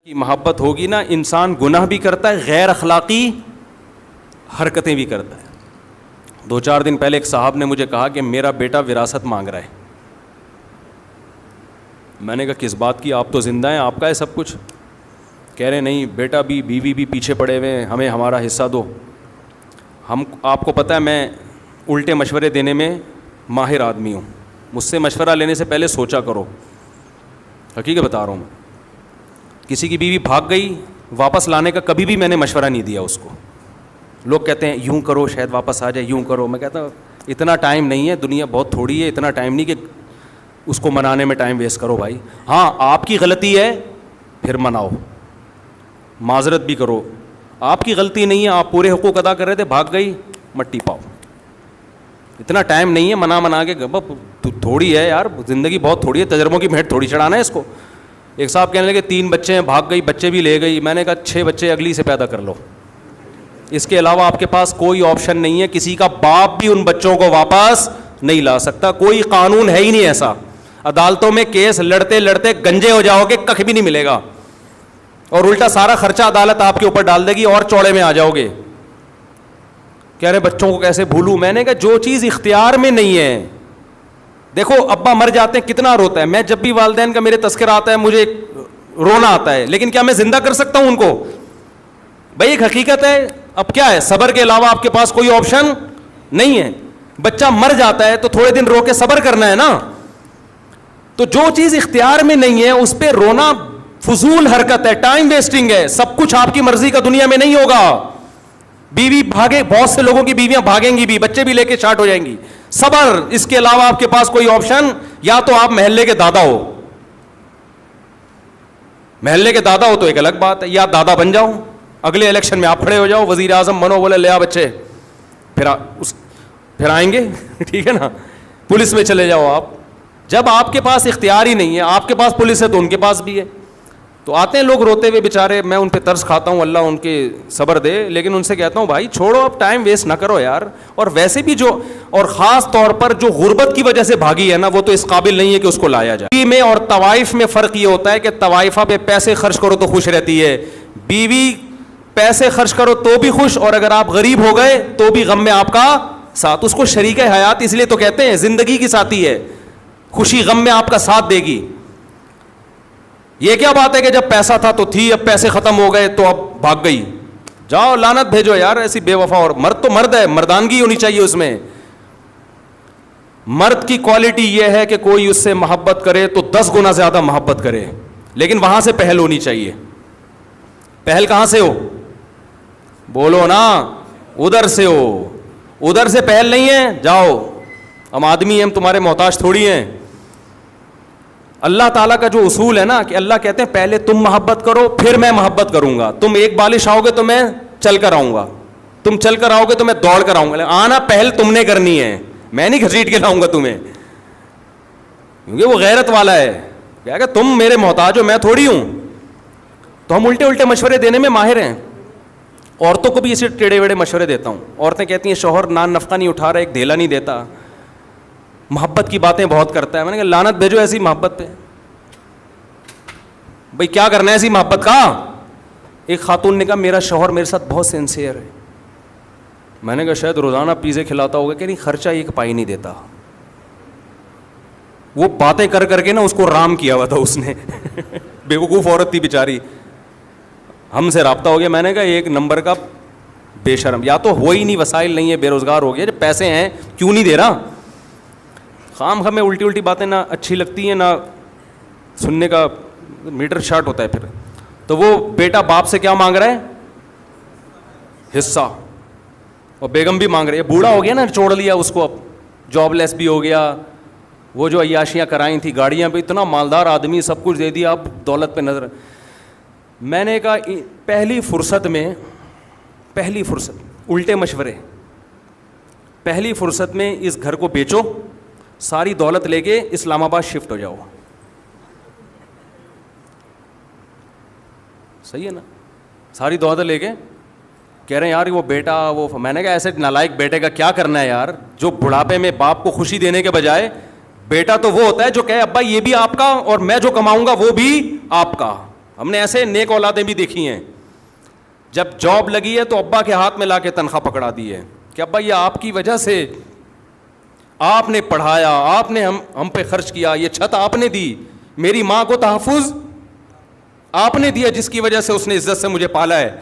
کی محبت ہوگی نا، انسان گناہ بھی کرتا ہے، غیر اخلاقی حرکتیں بھی کرتا ہے. 2-4 دن پہلے ایک صاحب نے مجھے کہا کہ میرا بیٹا وراثت مانگ رہا ہے. میں نے کہا کس بات کی، آپ تو زندہ ہیں، آپ کا ہے سب کچھ. کہہ رہے نہیں بیٹا بھی بیوی بھی پیچھے پڑے ہوئے ہیں، ہمیں ہمارا حصہ دو. آپ کو پتہ ہے میں الٹے مشورے دینے میں ماہر آدمی ہوں. مجھ سے مشورہ لینے سے پہلے سوچا کرو، حقیقت بتا رہا ہوں میں. کسی کی بیوی بھاگ گئی، واپس لانے کا کبھی بھی میں نے مشورہ نہیں دیا اس کو. لوگ کہتے ہیں یوں کرو شاید واپس آ جائے، یوں کرو. میں کہتا ہوں اتنا ٹائم نہیں ہے، دنیا بہت تھوڑی ہے، اتنا ٹائم نہیں کہ اس کو منانے میں ٹائم ویسٹ کرو بھائی. ہاں آپ کی غلطی ہے پھر مناؤ، معذرت بھی کرو. آپ کی غلطی نہیں ہے، آپ پورے حقوق ادا کر رہے تھے، بھاگ گئی، مٹی پاؤ. اتنا ٹائم نہیں ہے منا کے تھوڑی ہے یار، زندگی بہت تھوڑی ہے، تجربوں کی بھیٹ تھوڑی چڑھانا ہے اس کو. ایک صاحب کہنے لگے 3 بچے ہیں، بھاگ گئی، بچے بھی لے گئی. میں نے کہا 6 بچے اگلی سے پیدا کر لو، اس کے علاوہ آپ کے پاس کوئی آپشن نہیں ہے. کسی کا باپ بھی ان بچوں کو واپس نہیں لا سکتا، کوئی قانون ہے ہی نہیں ایسا. عدالتوں میں کیس لڑتے لڑتے گنجے ہو جاؤ گے، کخ بھی نہیں ملے گا، اور الٹا سارا خرچہ عدالت آپ کے اوپر ڈال دے گی اور چوڑے میں آ جاؤ گے. کہہ رہے بچوں کو کیسے بھولوں. میں نے کہا جو چیز اختیار میں نہیں ہے، دیکھو ابا مر جاتے ہیں کتنا روتا ہے. میں جب بھی والدین کا میرے تذکرہ آتا ہے مجھے رونا آتا ہے، لیکن کیا میں زندہ کر سکتا ہوں ان کو؟ بھائی ایک حقیقت ہے. اب کیا ہے، صبر کے علاوہ آپ کے پاس کوئی آپشن نہیں ہے. بچہ مر جاتا ہے تو تھوڑے دن رو کے صبر کرنا ہے نا. تو جو چیز اختیار میں نہیں ہے اس پہ رونا فضول حرکت ہے، ٹائم ویسٹنگ ہے. سب کچھ آپ کی مرضی کا دنیا میں نہیں ہوگا. بیوی بھاگے، بہت سے لوگوں کی بیویاں بھاگیں گی بھی، بچے بھی لے کے شارٹ ہو جائیں گی. صبر، اس کے علاوہ آپ کے پاس کوئی آپشن، یا تو آپ محلے کے دادا ہو، محلے کے دادا ہو تو ایک الگ بات ہے، یا دادا بن جاؤ، اگلے الیکشن میں آپ کھڑے ہو جاؤ، وزیر اعظم بنو، بولے لے آ بچے، پھر آئیں گے ٹھیک ہے نا. پولیس میں چلے جاؤ آپ. جب آپ کے پاس اختیار ہی نہیں ہے، آپ کے پاس پولیس ہے تو ان کے پاس بھی ہے. تو آتے ہیں لوگ روتے ہوئے بیچارے، میں ان پہ ترس کھاتا ہوں، اللہ ان کے صبر دے. لیکن ان سے کہتا ہوں بھائی چھوڑو، اب ٹائم ویسٹ نہ کرو یار. اور ویسے بھی جو، اور خاص طور پر جو غربت کی وجہ سے بھاگی ہے نا، وہ تو اس قابل نہیں ہے کہ اس کو لایا جائے. بیوی میں اور طوائف میں فرق یہ ہوتا ہے کہ طوائفہ پہ پیسے خرچ کرو تو خوش رہتی ہے، بیوی پیسے خرچ کرو تو بھی خوش، اور اگر آپ غریب ہو گئے تو بھی غم میں آپ کا ساتھ. اس کو شریک حیات اس لیے تو کہتے ہیں، زندگی کی ساتھی ہے، خوشی غم میں آپ کا ساتھ دے گی. یہ کیا بات ہے کہ جب پیسہ تھا تو تھی، اب پیسے ختم ہو گئے تو اب بھاگ گئی. جاؤ لعنت بھیجو یار ایسی بے وفا. اور مرد تو مرد ہے، مردانگی ہونی چاہیے اس میں. مرد کی کوالٹی یہ ہے کہ کوئی اس سے محبت کرے تو 10 گنا زیادہ محبت کرے، لیکن وہاں سے پہل ہونی چاہیے. پہل کہاں سے ہو؟ بولو نا، ادھر سے ہو. ادھر سے پہل نہیں ہے، جاؤ، ہم آدمی ہیں، ہم تمہارے محتاج تھوڑی ہیں. اللہ تعالیٰ کا جو اصول ہے نا کہ اللہ کہتے ہیں پہلے تم محبت کرو پھر میں محبت کروں گا. تم ایک بالش آؤ گے تو میں چل کر آؤں گا، تم چل کر آؤ گے تو میں دوڑ کر آؤں گا. آنا پہل تم نے کرنی ہے، میں نہیں گھسیٹ کے لاؤں گا تمہیں، کیونکہ وہ غیرت والا ہے. کیا کہ تم میرے محتاج ہو، میں تھوڑی ہوں. تو ہم الٹے مشورے دینے میں ماہر ہیں. عورتوں کو بھی اسے ٹیڑے ویڑے مشورے دیتا ہوں. عورتیں کہتی ہیں شوہر نان نفقہ نہیں اٹھا رہا، ایک دھیلا نہیں دیتا، محبت کی باتیں بہت کرتا ہے. میں نے کہا لعنت بھیجو ایسی محبت پہ. بھئی کیا کرنا ہے ایسی محبت کا؟ ایک خاتون نے کہا میرا شوہر میرے ساتھ بہت سینسیئر ہے. میں نے کہا شاید روزانہ پیزے کھلاتا ہوگا. کہ نہیں، خرچہ ایک پائی نہیں دیتا. وہ باتیں کر کر کے نا اس کو رام کیا ہوا تھا اس نے بیوقوف عورت تھی بیچاری. ہم سے رابطہ ہو گیا. میں نے کہا ایک نمبر کا بے شرم، یا تو ہو ہی نہیں، وسائل نہیں ہے، بے روزگار ہو گیا، جب پیسے ہیں کیوں نہیں دے رہا. خام ہمیں الٹی باتیں نہ اچھی لگتی ہیں، نہ سننے کا میٹر شارٹ ہوتا ہے پھر. تو وہ بیٹا باپ سے کیا مانگ رہا ہے؟ حصہ. اور بیگم بھی مانگ رہی ہے. بوڑھا ہو گیا نا، چھوڑ لیا اس کو، اب جاب لیس بھی ہو گیا. وہ جو عیاشیاں کرائیں تھیں، گاڑیاں پہ، اتنا مالدار آدمی، سب کچھ دے دیا، اب دولت پہ نظر. میں نے کہا پہلی فرصت الٹے مشورے، پہلی فرصت میں اس گھر کو بیچو، ساری دولت لے کے اسلام آباد شفٹ ہو جاؤ. صحیح ہے نا؟ ساری دولت لے کے کہہ رہے ہیں یار وہ بیٹا وہ. میں نے کہا ایسے نالائق بیٹے کا کیا کرنا ہے یار، جو بڑھاپے میں باپ کو خوشی دینے کے بجائے. بیٹا تو وہ ہوتا ہے جو کہے ابا یہ بھی آپ کا اور میں جو کماؤں گا وہ بھی آپ کا. ہم نے ایسے نیک اولادیں بھی دیکھی ہیں, جب جاب لگی ہے تو ابا کے ہاتھ میں لا کے تنخواہ پکڑا دی ہے کہ ابا یہ آپ کی وجہ سے, آپ نے پڑھایا, آپ نے ہم پہ خرچ کیا, یہ چھت آپ نے دی, میری ماں کو تحفظ آپ نے دیا جس کی وجہ سے اس نے عزت سے مجھے پالا ہے,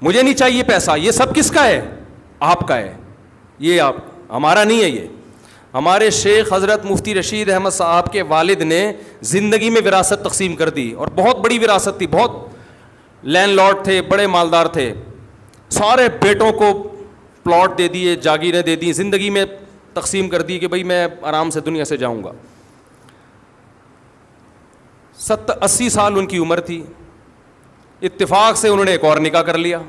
مجھے نہیں چاہیے پیسہ, یہ سب کس کا ہے؟ آپ کا ہے, یہ آپ, ہمارا نہیں ہے. یہ ہمارے شیخ حضرت مفتی رشید احمد صاحب کے والد نے زندگی میں وراثت تقسیم کر دی, اور بہت بڑی وراثت تھی, بہت لینڈ لارڈ تھے, بڑے مالدار تھے, سارے بیٹوں کو پلاٹ دے دیے, جاگیریں دے دی, زندگی میں تقسیم کر دی کہ بھئی میں آرام سے دنیا سے جاؤں گا. 80 سال ان کی عمر تھی, اتفاق سے انہوں نے ایک اور نکاح کر لیا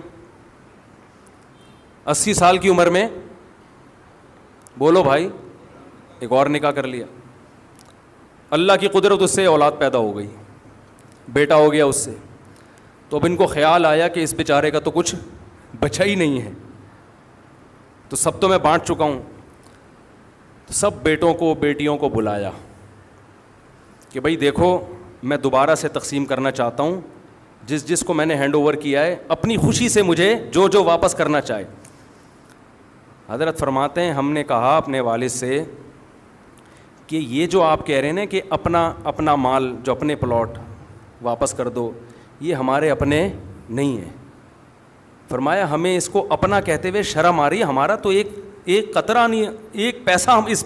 80 سال کی عمر میں, بولو بھائی, ایک اور نکاح کر لیا. اللہ کی قدرت, اس سے اولاد پیدا ہو گئی, بیٹا ہو گیا اس سے. تو اب ان کو خیال آیا کہ اس بیچارے کا تو کچھ بچا ہی نہیں ہے, تو سب تو میں بانٹ چکا ہوں. تو سب بیٹوں کو بیٹیوں کو بلایا کہ بھئی دیکھو میں دوبارہ سے تقسیم کرنا چاہتا ہوں, جس کو میں نے ہینڈ اوور کیا ہے اپنی خوشی سے مجھے جو واپس کرنا چاہے. حضرت فرماتے ہیں ہم نے کہا اپنے والد سے کہ یہ جو آپ کہہ رہے ہیں نا کہ اپنا مال, جو اپنے پلاٹ واپس کر دو, یہ ہمارے اپنے نہیں ہیں. فرمایا ہمیں اس کو اپنا کہتے ہوئے شرم آ رہی ہے, ہمارا تو ایک قطرہ نہیں, ایک پیسہ ہم اس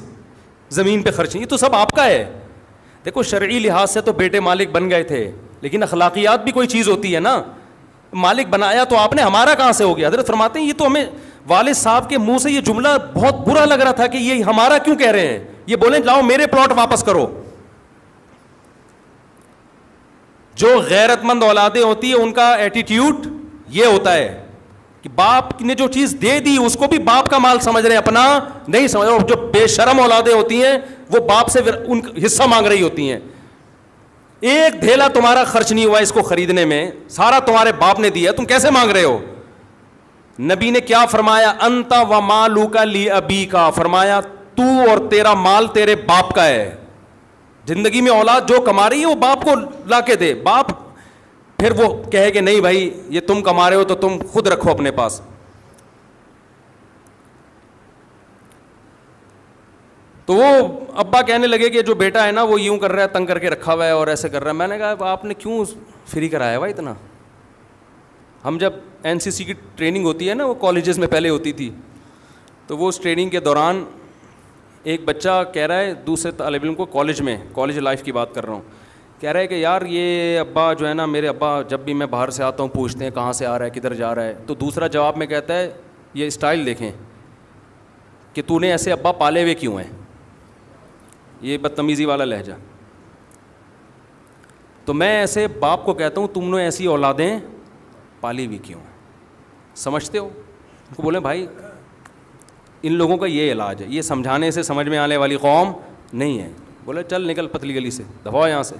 زمین پہ خرچ نہیں, یہ تو سب آپ کا ہے. دیکھو شرعی لحاظ سے تو بیٹے مالک بن گئے تھے, لیکن اخلاقیات بھی کوئی چیز ہوتی ہے نا, مالک بنایا تو آپ نے, ہمارا کہاں سے ہو گیا. حضرت فرماتے ہیں یہ تو ہمیں والد صاحب کے منہ سے یہ جملہ بہت برا لگ رہا تھا کہ یہ ہمارا کیوں کہہ رہے ہیں, یہ بولیں لاؤ میرے پلاٹ واپس کرو. جو غیرت مند اولادیں ہوتی ہیں ان کا ایٹیٹیوڈ یہ ہوتا ہے کہ باپ نے جو چیز دے دی اس کو بھی باپ کا مال سمجھ رہے ہیں, اپنا نہیں سمجھ رہے. اور جو بے شرم اولادیں ہوتی ہیں وہ باپ سے ان حصہ مانگ رہی ہوتی ہیں. ایک ڈھیلا تمہارا خرچ نہیں ہوا اس کو خریدنے میں, سارا تمہارے باپ نے دیا, تم کیسے مانگ رہے ہو؟ نبی نے کیا فرمایا؟ انت و مالک لی ابیکا, فرمایا تو اور تیرا مال تیرے باپ کا ہے. زندگی میں اولاد جو کما رہی ہے وہ باپ کو لا کے دے. باپ پھر وہ کہے کہ نہیں بھائی یہ تم کما رہے ہو تو تم خود رکھو اپنے پاس. تو وہ ابا کہنے لگے کہ جو بیٹا ہے نا وہ یوں کر رہا ہے, تنگ کر کے رکھا ہوا ہے اور ایسے کر رہا ہے. میں نے کہا آپ نے کیوں فری کرایا ہوا اتنا؟ ہم جب NCC کی ٹریننگ ہوتی ہے نا, وہ کالجز میں پہلے ہوتی تھی, تو وہ اس ٹریننگ کے دوران ایک بچہ کہہ رہا ہے دوسرے طالب علم کو, کالج لائف کی بات کر رہا ہوں, کہہ رہا ہے کہ یار یہ ابا جو ہے نا, میرے ابا جب بھی میں باہر سے آتا ہوں پوچھتے ہیں کہاں سے آ رہا ہے, کدھر جا رہا ہے. تو دوسرا جواب میں کہتا ہے یہ اسٹائل دیکھیں کہ تو نے ایسے ابا پالے ہوئے کیوں ہیں, یہ بدتمیزی والا لہجہ. تو میں ایسے باپ کو کہتا ہوں تم نے ایسی اولادیں پالی ہوئی کیوں ہیں, سمجھتے ہو؟ ان کو بولیں بھائی ان لوگوں کا یہ علاج ہے, یہ سمجھانے سے سمجھ میں آنے والی قوم نہیں ہے. بولے چل نکل پتلی گلی سے, دفعہ یہاں سے,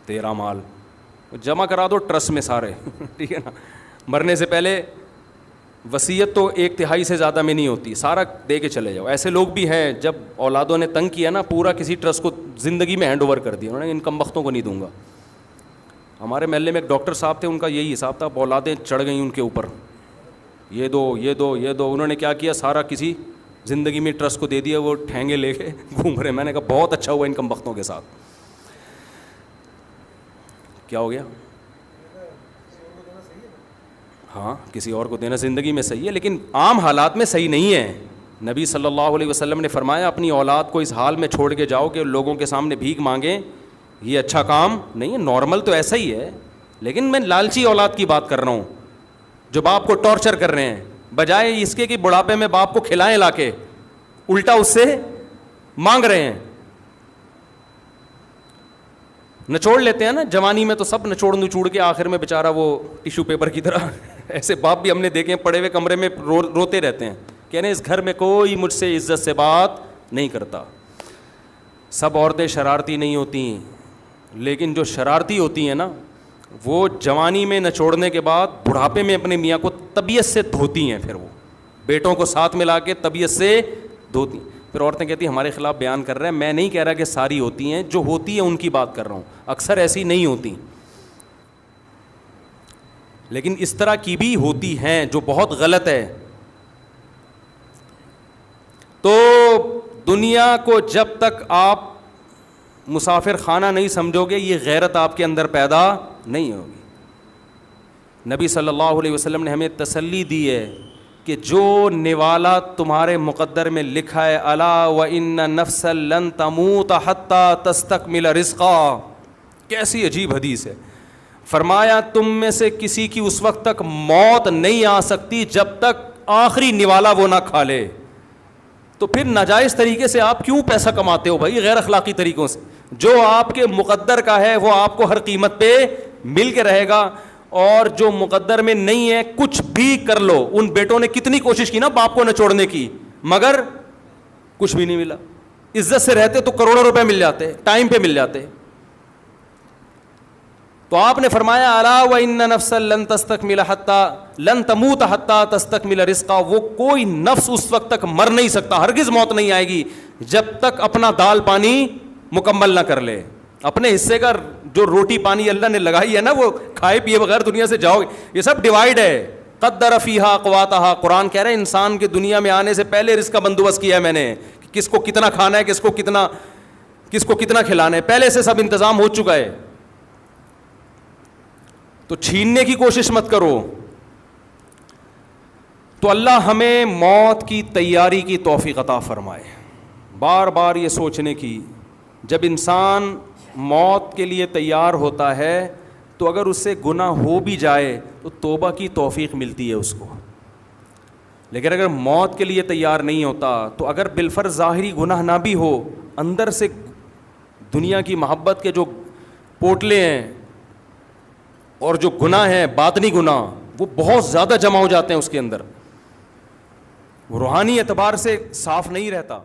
تیرا مال جمع کرا دو ٹرسٹ میں سارے ٹھیک ہے نا. مرنے سے پہلے وصیت تو 1/3 سے زیادہ میں نہیں ہوتی, سارا دے کے چلے جاؤ. ایسے لوگ بھی ہیں جب اولادوں نے تنگ کیا نا, پورا کسی ٹرسٹ کو زندگی میں ہینڈ اوور کر دیا, انہوں نے ان کم بختوں کو نہیں دوں گا. ہمارے محلے میں ایک ڈاکٹر صاحب تھے, ان کا یہی حساب تھا, اولادیں چڑھ گئیں ان کے اوپر, یہ دو یہ دو یہ دو. انہوں نے کیا کیا, سارا کسی زندگی میں ٹرسٹ کو دے دیا, وہ ٹھینگے لے کے گھوم رہے. میں نے کہا بہت اچھا ہوا ان کم بختوں کے ساتھ. کیا ہو گیا؟ ہاں کسی اور کو دینا زندگی میں صحیح ہے, لیکن عام حالات میں صحیح نہیں ہے. نبی صلی اللہ علیہ وسلم نے فرمایا اپنی اولاد کو اس حال میں چھوڑ کے جاؤ کہ لوگوں کے سامنے بھیک مانگیں, یہ اچھا کام نہیں ہے. نارمل تو ایسا ہی ہے, لیکن میں لالچی اولاد کی بات کر رہا ہوں جو باپ کو ٹارچر کر رہے ہیں, بجائے اس کے کہ بڑھاپے میں باپ کو کھلائیں لا کے, الٹا اس سے مانگ رہے ہیں. نچوڑ لیتے ہیں نا جوانی میں, تو سب نچوڑ کے آخر میں بیچارہ وہ ٹیشو پیپر کی طرح ایسے باپ بھی ہم نے دیکھے ہیں پڑے ہوئے کمرے میں روتے رہتے ہیں, کہہ رہے ہیں اس گھر میں کوئی مجھ سے عزت سے بات نہیں کرتا. سب عورتیں شرارتی نہیں ہوتی, لیکن جو شرارتی ہوتی ہیں نا وہ جوانی میں نچوڑنے کے بعد بڑھاپے میں اپنے میاں کو طبیعت سے دھوتی ہیں, پھر وہ بیٹوں کو ساتھ ملا کے طبیعت سے دھوتی. پھر عورتیں کہتی ہیں ہمارے خلاف بیان کر رہے ہیں. میں نہیں کہہ رہا کہ ساری ہوتی ہیں, جو ہوتی ہیں ان کی بات کر رہا ہوں, اکثر ایسی نہیں ہوتی, لیکن اس طرح کی بھی ہوتی ہیں جو بہت غلط ہے. تو دنیا کو جب تک آپ مسافر خانہ نہیں سمجھو گے, یہ غیرت آپ کے اندر پیدا نہیں ہوگی. نبی صلی اللہ علیہ وسلم نے ہمیں تسلی دی ہے کہ جو نوالا تمہارے مقدر میں لکھا ہے, الا وان نفسا لن تموت حتی تستکمل رزقا, کیسی عجیب حدیث ہے. فرمایا تم میں سے کسی کی اس وقت تک موت نہیں آ سکتی جب تک آخری نوالا وہ نہ کھا لے. تو پھر ناجائز طریقے سے آپ کیوں پیسہ کماتے ہو بھائی, غیر اخلاقی طریقوں سے؟ جو آپ کے مقدر کا ہے وہ آپ کو ہر قیمت پہ مل کے رہے گا, اور جو مقدر میں نہیں ہے کچھ بھی کر لو. ان بیٹوں نے کتنی کوشش کی نا باپ کو نچوڑنے کی, مگر کچھ بھی نہیں ملا. عزت سے رہتے تو کروڑوں روپے مل جاتے, ٹائم پہ مل جاتے. تو آپ نے فرمایا الا وان نفسا لن تستکمل حتی لن تموت حتی تستکمل رزقا, وہ کوئی نفس اس وقت تک مر نہیں سکتا, ہرگز موت نہیں آئے گی جب تک اپنا دال پانی مکمل نہ کر لے. اپنے حصے کا جو روٹی پانی اللہ نے لگائی ہے نا, وہ کھائے پیے بغیر دنیا سے جاؤ گے. یہ سب ڈیوائڈ ہے. قدر فیہا اقواتہا, قرآن کہہ رہا ہے انسان کے دنیا میں آنے سے پہلے رزق کا بندوبست کیا ہے میں نے, کس کو کتنا کھانا ہے, کس کو کتنا کھلانا ہے, پہلے سے سب انتظام ہو چکا ہے. تو چھیننے کی کوشش مت کرو. تو اللہ ہمیں موت کی تیاری کی توفیق عطا فرمائے. بار بار یہ سوچنے کی, جب انسان موت کے لیے تیار ہوتا ہے تو اگر اس سے گناہ ہو بھی جائے تو توبہ کی توفیق ملتی ہے اس کو. لیکن اگر موت کے لیے تیار نہیں ہوتا تو اگر بالفرض ظاہری گناہ نہ بھی ہو, اندر سے دنیا کی محبت کے جو پوٹلے ہیں اور جو گناہ ہیں باطنی گناہ, وہ بہت زیادہ جمع ہو جاتے ہیں اس کے اندر, وہ روحانی اعتبار سے صاف نہیں رہتا.